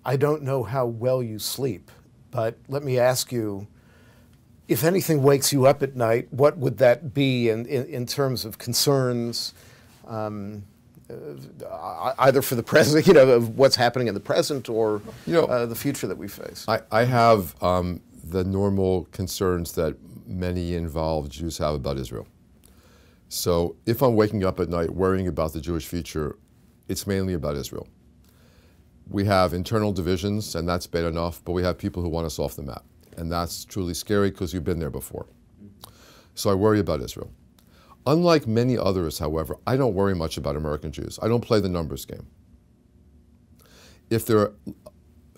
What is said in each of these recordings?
I don't know how well you sleep, but let me ask you, if anything wakes you up at night, what would that be in terms of concerns, either for the present, of what's happening in the present, or the future that we face? I have the normal concerns that many involved Jews have about Israel. So if I'm waking up at night worrying about the Jewish future, it's mainly about Israel. We have internal divisions, and that's bad enough, but we have people who want us off the map. And that's truly scary because you've been there before. So I worry about Israel. Unlike many others, however, I don't worry much about American Jews. I don't play the numbers game. If there are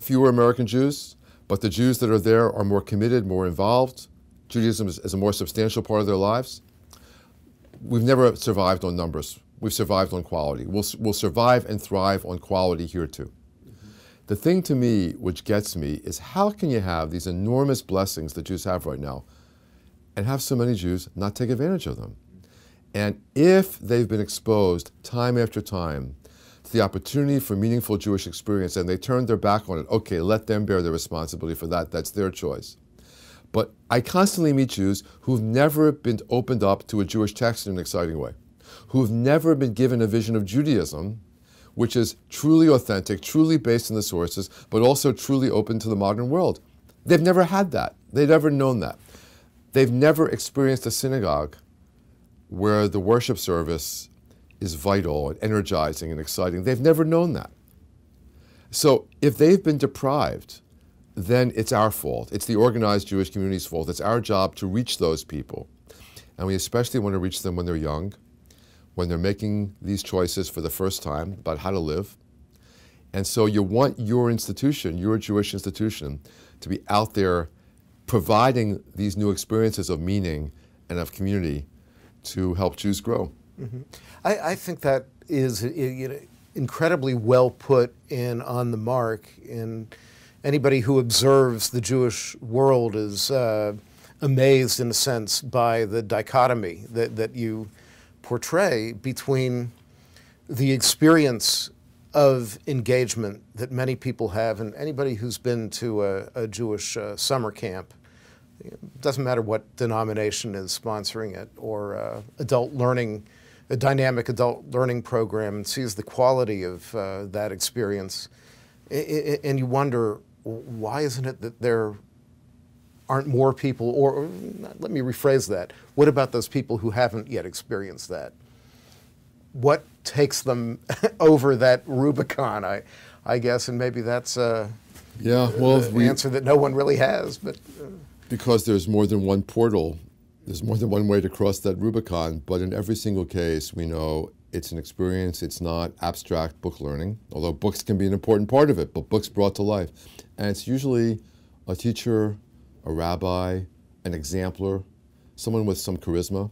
fewer American Jews, but the Jews that are there are more committed, more involved, Judaism is a more substantial part of their lives, we've never survived on numbers. We've survived on quality. We'll survive and thrive on quality here too. The thing to me which gets me is, how can you have these enormous blessings that Jews have right now and have so many Jews not take advantage of them? And if they've been exposed time after time to the opportunity for meaningful Jewish experience and they turn their back on it, okay, let them bear the responsibility for that. That's their choice. But I constantly meet Jews who've never been opened up to a Jewish text in an exciting way, who've never been given a vision of Judaism which is truly authentic, truly based in the sources, but also truly open to the modern world. They've never had that. They've never known that. They've never experienced a synagogue where the worship service is vital and energizing and exciting. They've never known that. So if they've been deprived, then it's our fault. It's the organized Jewish community's fault. It's our job to reach those people. And we especially want to reach them when they're young, when they're making these choices for the first time about how to live. And so you want your institution, your Jewish institution, to be out there providing these new experiences of meaning and of community to help Jews grow. Mm-hmm. I think that is incredibly well put and on the mark. And anybody who observes the Jewish world is amazed, in a sense, by the dichotomy that you portray between the experience of engagement that many people have, and anybody who's been to a Jewish summer camp, it doesn't matter what denomination is sponsoring it, or adult learning, a dynamic adult learning program, and sees the quality of that experience. And you wonder, why isn't it that there aren't more people, or let me rephrase that, what about those people who haven't yet experienced that? What takes them over that Rubicon, I guess, and maybe that's the answer that no one really has. But because there's more than one portal, there's more than one way to cross that Rubicon, but in every single case, we know it's an experience. It's not abstract book learning, although books can be an important part of it, but books brought to life. And it's usually a teacher, a rabbi, an exemplar, someone with some charisma.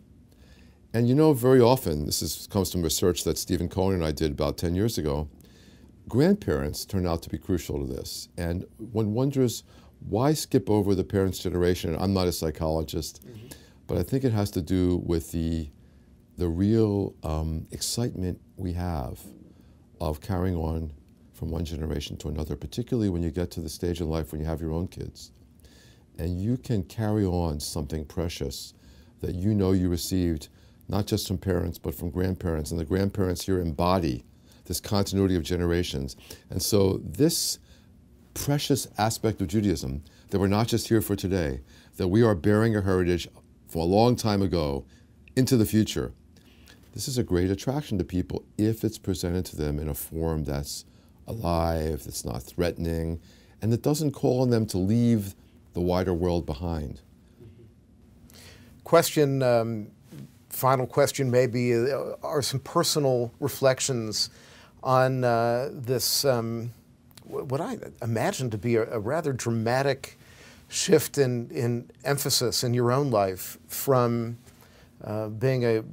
And very often, comes from research that Stephen Cohen and I did about 10 years ago, grandparents turn out to be crucial to this. And one wonders, why skip over the parents' generation? And I'm not a psychologist, but I think it has to do with the real excitement we have of carrying on from one generation to another, particularly when you get to the stage in life when you have your own kids. And you can carry on something precious that you received, not just from parents, but from grandparents. And the grandparents here embody this continuity of generations. And so this precious aspect of Judaism, that we're not just here for today, that we are bearing a heritage from a long time ago into the future, this is a great attraction to people if it's presented to them in a form that's alive, that's not threatening, and that doesn't call on them to leave the wider world behind. Final question maybe, are some personal reflections on this, what I imagine to be a rather dramatic shift in emphasis in your own life from being a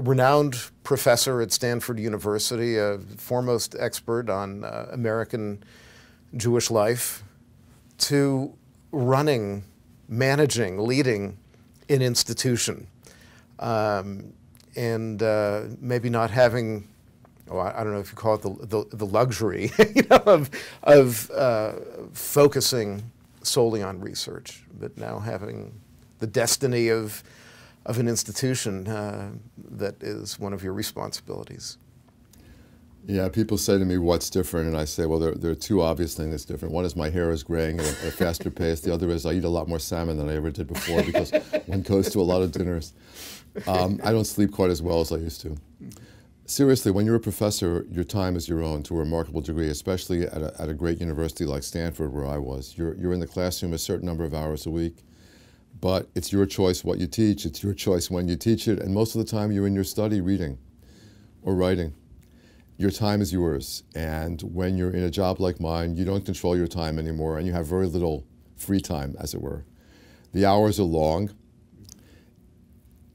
renowned professor at Stanford University, a foremost expert on American Jewish life, to running, managing, leading an institution, and maybe not having oh, I don't know if you call it the luxury, you know, of focusing solely on research, but now having the destiny of an institution that is one of your responsibilities. Yeah, people say to me, what's different? And I say, well, there are two obvious things that's different. One is my hair is graying at a faster pace. The other is I eat a lot more salmon than I ever did before because one goes to a lot of dinners. I don't sleep quite as well as I used to. Seriously, when you're a professor, your time is your own to a remarkable degree, especially at a great university like Stanford, where I was. You're in the classroom a certain number of hours a week, but it's your choice what you teach. It's your choice when you teach it, and most of the time you're in your study reading or writing. Your time is yours, and when you're in a job like mine, you don't control your time anymore, and you have very little free time, as it were. The hours are long,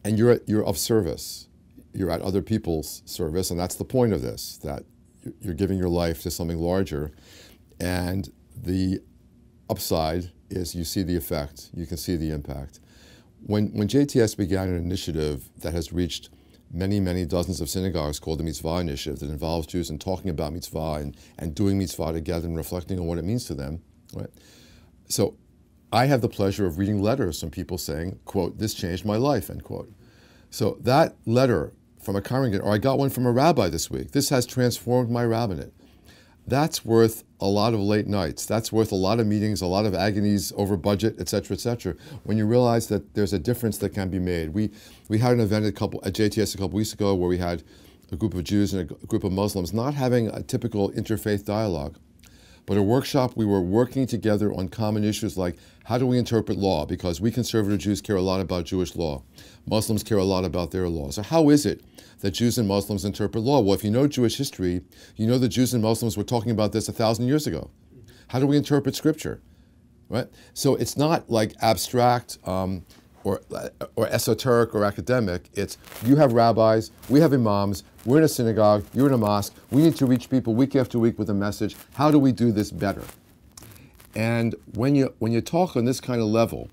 and you're of service. You're at other people's service, and that's the point of this, that you're giving your life to something larger, and the upside is you see the effect, you can see the impact. When JTS began an initiative that has reached many, many dozens of synagogues called the Mitzvah Initiative that involves Jews in talking about mitzvah and doing mitzvah together and reflecting on what it means to them, right? So I have the pleasure of reading letters from people saying, quote, this changed my life, end quote. So that letter from a congregant, or I got one from a rabbi this week, this has transformed my rabbinate. That's worth a lot of late nights. That's worth a lot of meetings, a lot of agonies over budget, et cetera, when you realize that there's a difference that can be made. We had an event at JTS a couple weeks ago where we had a group of Jews and a group of Muslims not having a typical interfaith dialogue, but a workshop. We were working together on common issues like how do we interpret law, because we conservative Jews care a lot about Jewish law. Muslims care a lot about their law. So how is it that Jews and Muslims interpret law? Well, if you know Jewish history, you know that Jews and Muslims were talking about this 1,000 years ago. How do we interpret Scripture, right? So it's not like abstract or esoteric or academic. It's you have rabbis, we have imams, we're in a synagogue, you're in a mosque, we need to reach people week after week with a message. How do we do this better? And when you talk on this kind of level,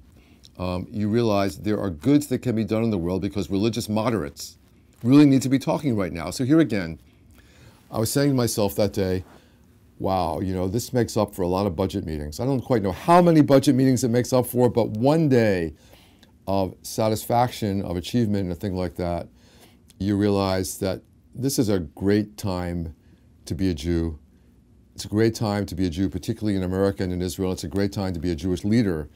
you realize there are goods that can be done in the world because religious moderates really need to be talking right now. So here again, I was saying to myself that day, wow, you know, this makes up for a lot of budget meetings. I don't quite know how many budget meetings it makes up for, but one day of satisfaction, of achievement, and a thing like that, you realize that this is a great time to be a Jew. It's a great time to be a Jew, particularly in America and in Israel. It's a great time to be a Jewish leader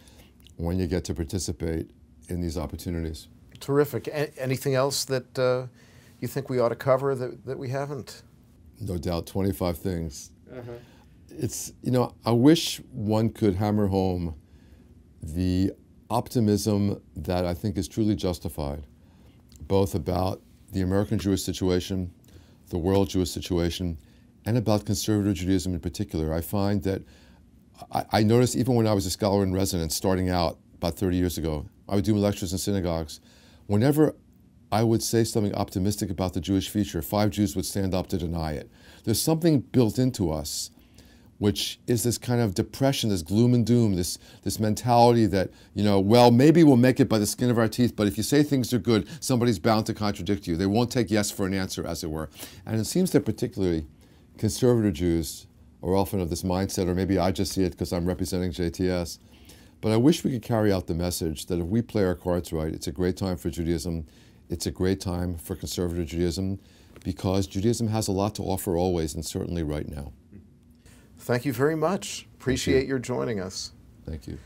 when you get to participate in these opportunities. Terrific. Anything else that you think we ought to cover that we haven't? No doubt, 25 things. It's, you know, I wish one could hammer home the optimism that I think is truly justified, both about the American Jewish situation, the world Jewish situation, and about conservative Judaism in particular. I find that I noticed even when I was a scholar in residence starting out about 30 years ago, I would do lectures in synagogues. Whenever I would say something optimistic about the Jewish future, 5 Jews would stand up to deny it. There's something built into us which is this kind of depression, this gloom and doom, this mentality that, you know, well, maybe we'll make it by the skin of our teeth, but if you say things are good, somebody's bound to contradict you. They won't take yes for an answer, as it were. And it seems that particularly conservative Jews are often of this mindset, or maybe I just see it because I'm representing JTS, but I wish we could carry out the message that if we play our cards right, it's a great time for Judaism, it's a great time for conservative Judaism, because Judaism has a lot to offer always, and certainly right now. Thank you very much. Appreciate your joining us. Thank you.